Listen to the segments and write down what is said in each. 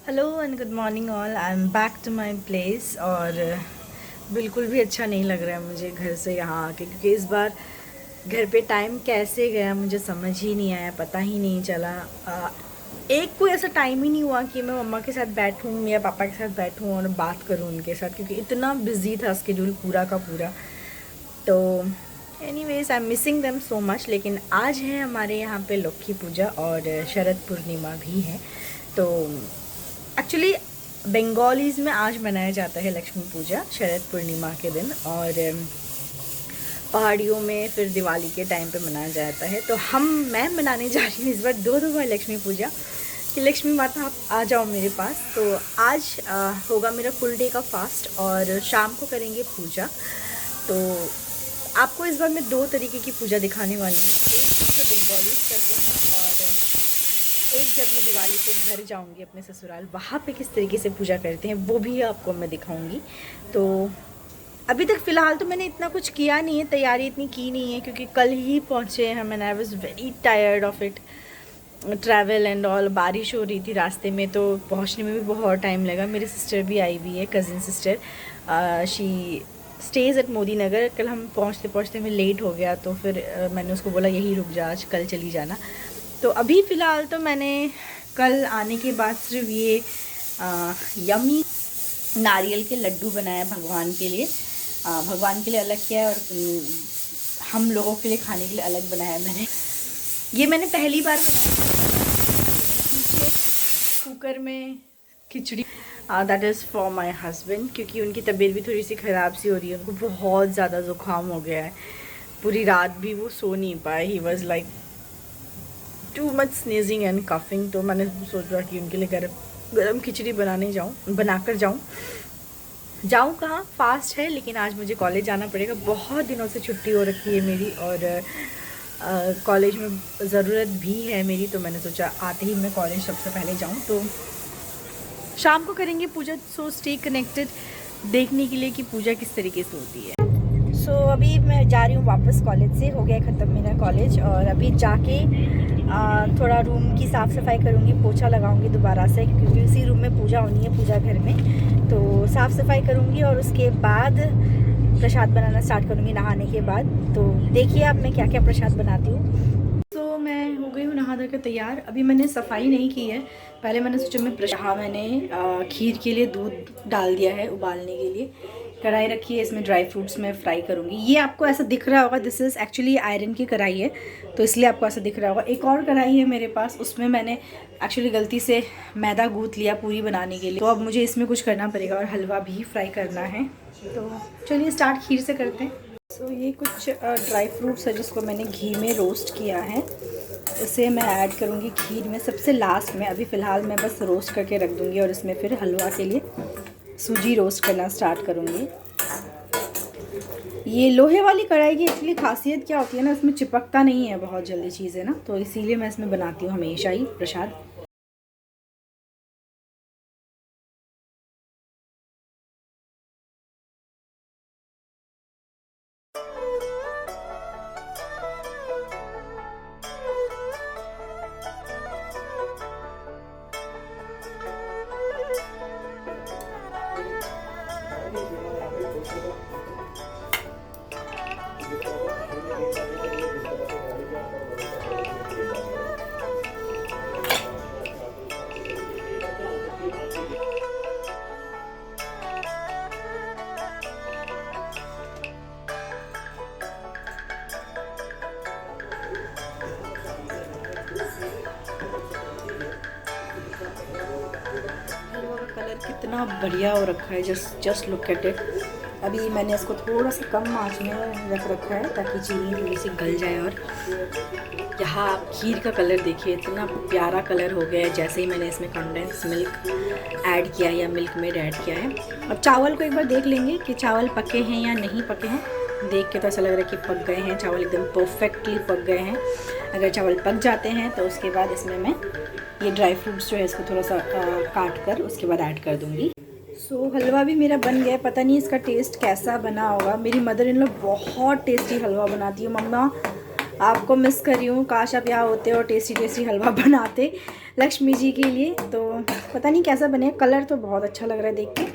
Hello and good morning all. I am back to my place और बिल्कुल भी अच्छा नहीं लग रहा है मुझे घर से यहाँ आके, क्योंकि इस बार घर पे टाइम कैसे गया मुझे समझ ही नहीं आया, पता ही नहीं चला। एक कोई ऐसा टाइम ही नहीं हुआ कि मैं मम्मा के साथ बैठूँ या पापा के साथ बैठूँ और बात करूँ उनके साथ, क्योंकि इतना बिजी था स्केड्यूल पूरा का पूरा। तो anyways I am missing them so much. लेकिन आज है हमारे यहाँ पे लक्ष्मी पूजा और शरद पूर्णिमा भी है। तो एक्चुअली बंगालीज़ में आज मनाया जाता है लक्ष्मी पूजा शरद पूर्णिमा के दिन, और पहाड़ियों में फिर दिवाली के टाइम पे मनाया जाता है। तो मैं मनाने जा रही हूँ इस बार दो बार लक्ष्मी पूजा कि लक्ष्मी माता आप आ जाओ मेरे पास। तो आज होगा मेरा फुल डे का फास्ट और शाम को करेंगे पूजा। तो आपको इस बार मैं 2 तरीके की पूजा दिखाने वाली हूँ, एक जो बंगालीज करते हैं और एक जब मैं दिवाली पे घर जाऊंगी अपने ससुराल, वहाँ पे किस तरीके से पूजा करते हैं वो भी आपको मैं दिखाऊंगी। तो अभी तक फ़िलहाल तो मैंने इतना कुछ किया नहीं है, तैयारी इतनी की नहीं है, क्योंकि कल ही पहुँचे हैं and I was very tired of it, travel and all. बारिश हो रही थी रास्ते में तो पहुँचने में भी बहुत टाइम लगा। मेरी सिस्टर भी आई हुई है, cousin sister, she stays at Modi Nagar. कल हम पहुँचते पहुँचते में लेट हो गया, तो फिर मैंने उसको बोला यही रुक जा, आज कल चली जाना। तो अभी फ़िलहाल तो मैंने कल आने के बाद सिर्फ ये यमी नारियल के लड्डू बनाए भगवान के लिए। भगवान के लिए अलग किया है और हम लोगों के लिए खाने के लिए अलग बनाया है मैंने। ये मैंने पहली बार बनाया पीछे कुकर में खिचड़ी। That is for my husband, क्योंकि उनकी तबीयत भी थोड़ी सी ख़राब सी हो रही है, उनको बहुत ज़्यादा ज़ुकाम हो गया है। पूरी रात भी वो सो नहीं पाए, he was like too much sneezing and coughing. तो मैंने सोचा कि उनके लिए गरम खिचड़ी बनाकर जाऊँ कहाँ, फास्ट है लेकिन आज मुझे कॉलेज जाना पड़ेगा। बहुत दिनों से छुट्टी हो रखी है मेरी और कॉलेज में ज़रूरत भी है मेरी, तो मैंने सोचा आते ही मैं कॉलेज सबसे पहले जाऊँ। तो शाम को करेंगे पूजा, सो स्टे कनेक्टेड देखने के लिए कि पूजा किस तरीके से होती है। सो अभी मैं जा रही हूँ वापस कॉलेज से, हो गया ख़त्म मेरा कॉलेज, और अभी जाके थोड़ा रूम की साफ़ सफाई करूँगी, पोछा लगाऊँगी दोबारा से, क्योंकि उसी रूम में पूजा होनी है, पूजा घर में। तो साफ़ सफाई करूँगी और उसके बाद प्रसाद बनाना स्टार्ट करूँगी नहाने के बाद। तो देखिए अब मैं क्या क्या प्रसाद बनाती हूँ। तो मैं हो गई हूँ नहा धो के तैयार। अभी मैंने सफाई नहीं की है, पहले मैंने सोचा मैंने खीर के लिए दूध डाल दिया है उबालने के लिए। कढ़ाई रखी है, इसमें ड्राई फ्रूट्स मैं फ्राई करूँगी। ये आपको ऐसा दिख रहा होगा, दिस इज़ एक्चुअली आयरन की कढ़ाई है, तो इसलिए आपको ऐसा दिख रहा होगा। एक और कढ़ाई है मेरे पास, उसमें मैंने एक्चुअली गलती से मैदा गूँथ लिया पूरी बनाने के लिए, तो अब मुझे इसमें कुछ करना पड़ेगा और हलवा भी फ्राई करना है। तो चलिए स्टार्ट खीर से करते हैं। तो ये कुछ ड्राई फ्रूट्स है जिसको मैंने घी में रोस्ट किया है, इसे मैं ऐड करूँगी खीर में सबसे लास्ट में। अभी फ़िलहाल मैं बस रोस्ट करके रख दूँगी और इसमें फिर हलवा के लिए सूजी रोस्ट करना स्टार्ट करूँगी। ये लोहे वाली कढ़ाई की एक्चुअली खासियत क्या होती है ना, इसमें चिपकता नहीं है बहुत जल्दी चीज़ें ना, तो इसीलिए मैं इसमें बनाती हूँ हमेशा ही प्रसाद। कलर कितना बढ़िया हो रखा है, जस्ट लुक एट इट। अभी मैंने इसको थोड़ा सा कम आंच में रख रखा है ताकि चीनी थोड़ी सी गल जाए। और यहाँ आप खीर का कलर देखिए, इतना प्यारा कलर हो गया है जैसे ही मैंने इसमें कंडेंस मिल्क ऐड किया या मिल्क मेड ऐड किया है। अब चावल को एक बार देख लेंगे कि चावल पके हैं या नहीं पके हैं। देख के तो ऐसा लग रहा है कि पक गए हैं चावल, एकदम परफेक्टली पक गए हैं। अगर चावल पक जाते हैं तो उसके बाद इसमें मैं ये ड्राई फ्रूट्स जो है इसको थोड़ा सा काट कर उसके बाद ऐड कर दूँगी। सो हलवा भी मेरा बन गया है, पता नहीं इसका टेस्ट कैसा बना होगा। मेरी मदर इन लॉ बहुत टेस्टी हलवा बनाती है। मम्मा आपको मिस कर रही हूँ। काश आप यहाँ होते और टेस्टी टेस्टी हलवा बनाते लक्ष्मी जी के लिए। तो पता नहीं कैसा बने, कलर तो बहुत अच्छा लग रहा है देख के।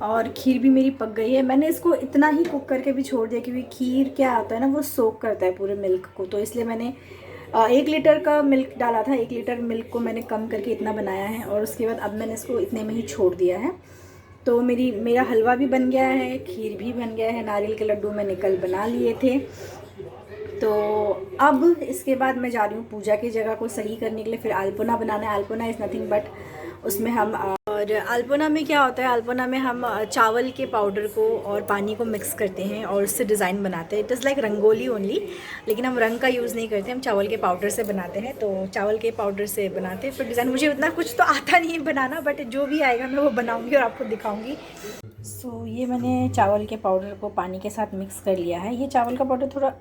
और खीर भी मेरी पक गई है। मैंने इसको इतना ही कुक करके भी छोड़ दिया क्योंकि खीर क्या आता है ना, वो सोक करता है पूरे मिल्क को। तो इसलिए मैंने 1 लीटर का मिल्क डाला था, 1 लीटर मिल्क को मैंने कम करके इतना बनाया है। और उसके बाद अब मैंने इसको इतने में ही छोड़ दिया है। तो मेरा हलवा भी बन गया है, खीर भी बन गया है। नारियल के लड्डू मैंने कल बना लिए थे। तो अब इसके बाद मैं जा रही हूँ पूजा की जगह को सही करने के लिए। फिर अल्पना बनाना है। अल्पना इज़ नथिंग बट उसमें हम और अल्पना में क्या होता है, अल्पना में हम चावल के पाउडर को और पानी को मिक्स करते हैं और उससे डिज़ाइन बनाते हैं। It is like rangoli only, लेकिन हम रंग का यूज़ नहीं करते, हम चावल के पाउडर से बनाते हैं। तो चावल के पाउडर से बनाते हैं फिर डिज़ाइन। मुझे उतना कुछ तो आता नहीं है बनाना, बट जो भी आएगा मैं वो बनाऊँगी और आपको दिखाऊँगी। सो ये मैंने चावल के पाउडर को पानी के साथ मिक्स कर लिया है। ये चावल का पाउडर थोड़ा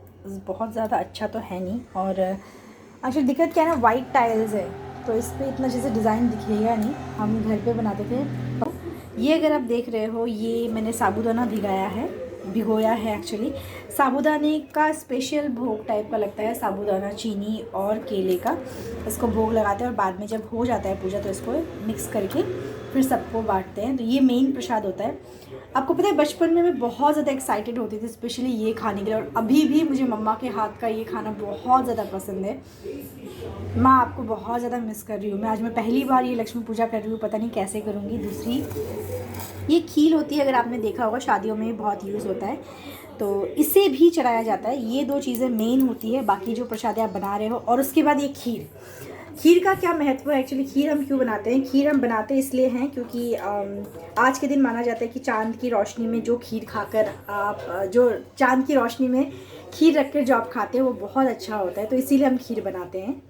बहुत ज़्यादा अच्छा तो है नहीं, और एक्चुअली दिक्कत क्या है ना, वाइट टाइल्स है तो इस पर इतना जैसे डिज़ाइन दिखेगा नहीं। हम घर पे बनाते थे। ये अगर आप देख रहे हो, ये मैंने साबूदाना भिगोया है एक्चुअली। साबूदाने का स्पेशल भोग टाइप का लगता है, साबूदाना चीनी और केले का। इसको भोग लगाते हैं और बाद में जब हो जाता है पूजा तो इसको मिक्स करके फिर सबको बांटते हैं। तो ये मेन प्रसाद होता है। आपको पता है बचपन में मैं बहुत ज़्यादा एक्साइटेड होती थी स्पेशली ये खाने के लिए, और अभी भी मुझे मम्मा के हाथ का ये खाना बहुत ज़्यादा पसंद है। माँ आपको बहुत ज़्यादा मिस कर रही हूँ मैं। आज मैं पहली बार ये लक्ष्मी पूजा कर रही हूँ, पता नहीं कैसे करूँगी। दूसरी ये खील होती है, अगर आपने देखा होगा शादियों में बहुत यूज़ होता है, तो इसे भी चढ़ाया जाता है। ये 2 चीज़ें मेन होती है, बाकी जो प्रसाद आप बना रहे हो। और उसके बाद ये खीर का क्या महत्व है एक्चुअली। खीर हम क्यों बनाते हैं, खीर हम बनाते इसलिए हैं क्योंकि आज के दिन माना जाता है कि चांद की रोशनी में जो खीर खाकर आप जो चांद की रोशनी में खीर रख कर जो आप खाते हैं वो बहुत अच्छा होता है। तो इसीलिए हम खीर बनाते हैं।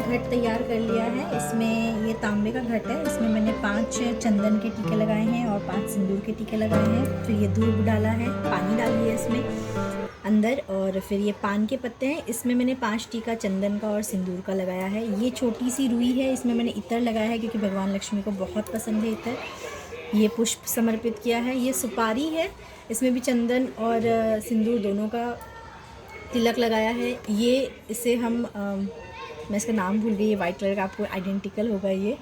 घट तैयार कर लिया है। इसमें ये तांबे का घट है, इसमें मैंने 5 चंदन के टीके लगाए हैं और 5 सिंदूर के टीके लगाए हैं। फिर ये धूप डाला है, पानी डाल दिया इसमें अंदर, और फिर ये पान के पत्ते हैं, इसमें मैंने 5 टीका चंदन का और सिंदूर का लगाया है। ये छोटी सी रुई है, इसमें मैंने इत्र लगाया है क्योंकि भगवान लक्ष्मी को बहुत पसंद है इत्र। ये पुष्प समर्पित किया है। ये सुपारी है, इसमें भी चंदन और सिंदूर दोनों का तिलक लगाया है। ये इसे हम मैं इसका नाम भूल गई, ये वाइट कलर का आपको आइडेंटिकल होगा ये।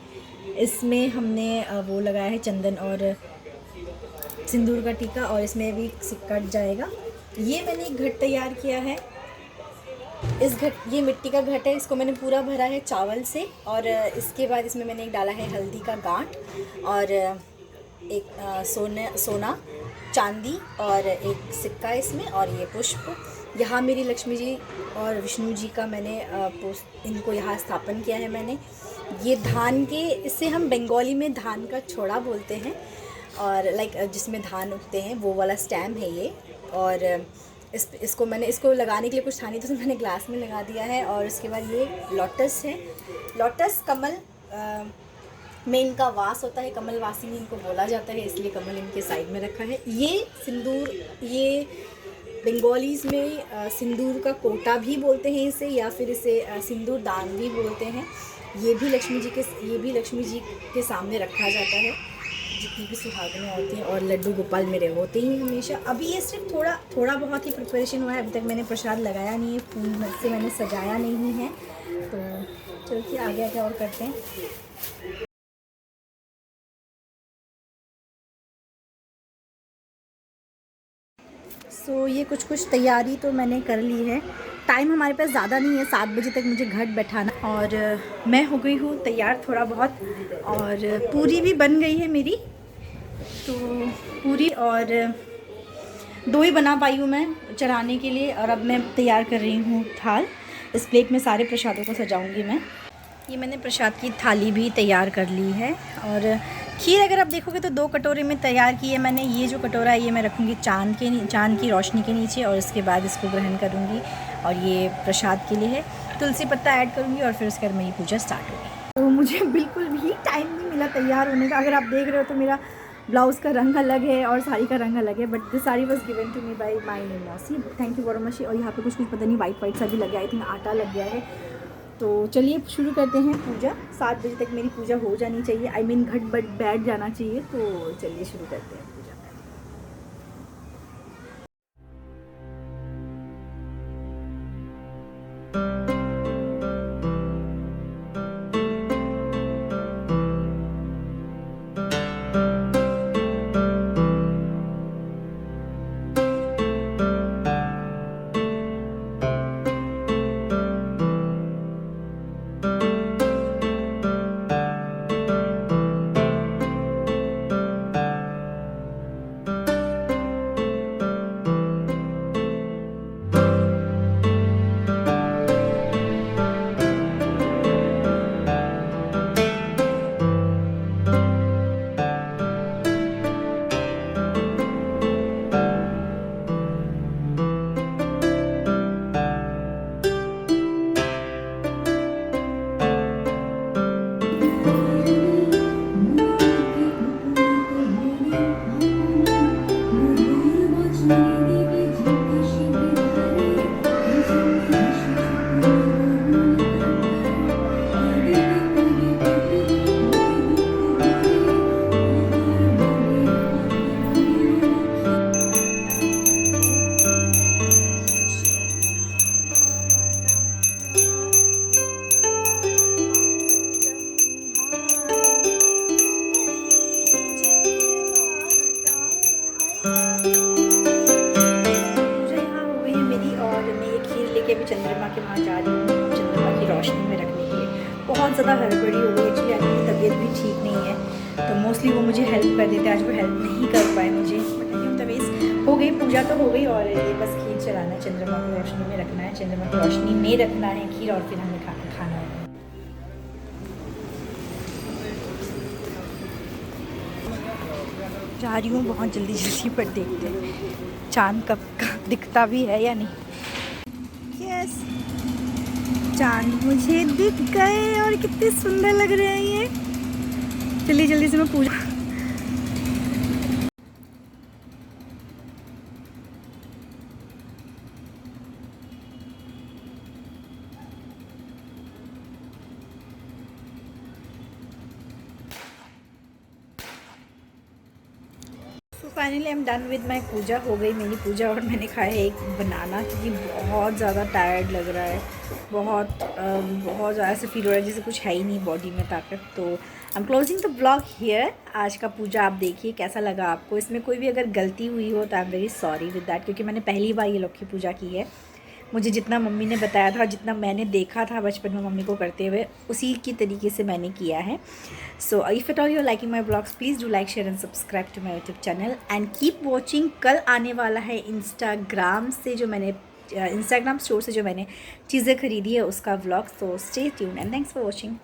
इसमें हमने वो लगाया है चंदन और सिंदूर का टीका, और इसमें भी कट जाएगा। ये मैंने एक घट तैयार किया है। ये मिट्टी का घट है, इसको मैंने पूरा भरा है चावल से, और इसके बाद इसमें मैंने एक डाला है हल्दी का गांठ, और एक सोना चांदी और एक सिक्का इसमें, और ये पुष्प। यहाँ मेरी लक्ष्मी जी और विष्णु जी का मैंने इनको यहाँ स्थापन किया है मैंने। ये धान के, इससे हम बंगाली में धान का छोड़ा बोलते हैं, और लाइक जिसमें धान उगते हैं वो वाला स्टैम्प है ये। और इसको लगाने के लिए कुछ था नहीं तो मैंने ग्लास में लगा दिया है। और उसके बाद ये लोटस है, लोटस कमल में इनका वास होता है, कमल वासिनी इनको बोला जाता है, इसलिए कमल इनके साइड में रखा है। ये सिंदूर, ये बंगालीज़ में सिंदूर का कोटा भी बोलते हैं इसे, या फिर इसे सिंदूर दान भी बोलते हैं। ये भी लक्ष्मी जी के सामने रखा जाता है जितनी भी सुहागनें होती हैं, और लड्डू गोपाल मेरे होते ही हमेशा। अभी ये सिर्फ थोड़ा बहुत ही प्रिपरेशन हुआ है, अभी तक मैंने प्रसाद लगाया नहीं है, फूल से मैंने सजाया नहीं है। तो चलिए आगे और करते हैं। सो ये कुछ तैयारी तो मैंने कर ली है। टाइम हमारे पास ज़्यादा नहीं है, 7 बजे तक मुझे घट बैठाना, और मैं हो गई हूँ तैयार थोड़ा बहुत, और पूरी भी बन गई है मेरी। तो पूरी और 2 ही बना पाई हूँ मैं चढ़ाने के लिए, और अब मैं तैयार कर रही हूँ थाल। इस प्लेट में सारे प्रसादों को सजाऊँगी मैं। ये मैंने प्रसाद की थाली भी तैयार कर ली है, और खीर अगर आप देखोगे तो 2 कटोरे में तैयार की है मैंने। ये जो कटोरा है ये मैं रखूँगी चांद की रोशनी के नीचे, और इसके बाद इसको ग्रहण करूँगी, और ये प्रसाद के लिए है। तुलसी पत्ता ऐड करूँगी और फिर उसके बाद मेरी पूजा स्टार्ट होगी। तो मुझे बिल्कुल भी टाइम नहीं मिला तैयार होने का। अगर आप देख रहे हो तो मेरा ब्लाउज़ का रंग अलग है और साड़ी का रंग अलग है, but this sari was given to me by my मौसी, थैंक यू वेरी मच। और यहाँ पे कुछ पता नहीं वाइट सा भी लग गया, आई थिंक आटा लग गया है। तो चलिए शुरू करते हैं पूजा। 7 बजे तक मेरी पूजा हो जानी चाहिए, आई मीन घट बट बैठ जाना चाहिए। तो चलिए शुरू करते हैं पूजा। चंद्रमा के वहाँ जा रही हूँ, चंद्रमा की रोशनी में रखने के लिए। बहुत ज़्यादा हड़बड़ी हो गई एक्चुअली, आज मेरी तबीयत भी ठीक नहीं है, तो मोस्टली वो मुझे हेल्प कर देते। आज वो हेल्प नहीं कर पाए मुझे, बट तवीज़ हो गई, पूजा तो हो गई। और ये बस खीर चलाना है, चंद्रमा की रोशनी में रखना है, चंद्रमा की रोशनी में रखना है खीर, और फिर हमें खाना है। जा रही हूँ बहुत जल्दी जल्दी, पर देखते हैं चाँद कब दिखता भी है या नहीं। यस, चाँद मुझे दिख गए और कितने सुंदर लग रहे हैं ये। जल्दी जल्दी से मैं पूजा। Finally I am done with my puja. हो गई मेरी पूजा और मैंने खाया एक बनाना, क्योंकि बहुत ज़्यादा टायर्ड लग रहा है, बहुत ज़्यादा ऐसे फील हो रहा है जैसे कुछ है ही नहीं बॉडी में ताकत। तो I am closing the blog here. आज का पूजा आप देखिए कैसा लगा आपको। इसमें कोई भी अगर गलती हुई हो तो I am very sorry with that, क्योंकि मैंने पहली बार ये लोग की पूजा की है। मुझे जितना मम्मी ने बताया था, जितना मैंने देखा था बचपन में मम्मी को करते हुए, उसी की तरीके से मैंने किया है। So if at all you liking my blogs, please do like, share and subscribe to my YouTube channel and keep watching. कल आने वाला है इंस्टाग्राम स्टोर से जो मैंने चीज़ें खरीदी है उसका vlog. So stay tuned and thanks for watching.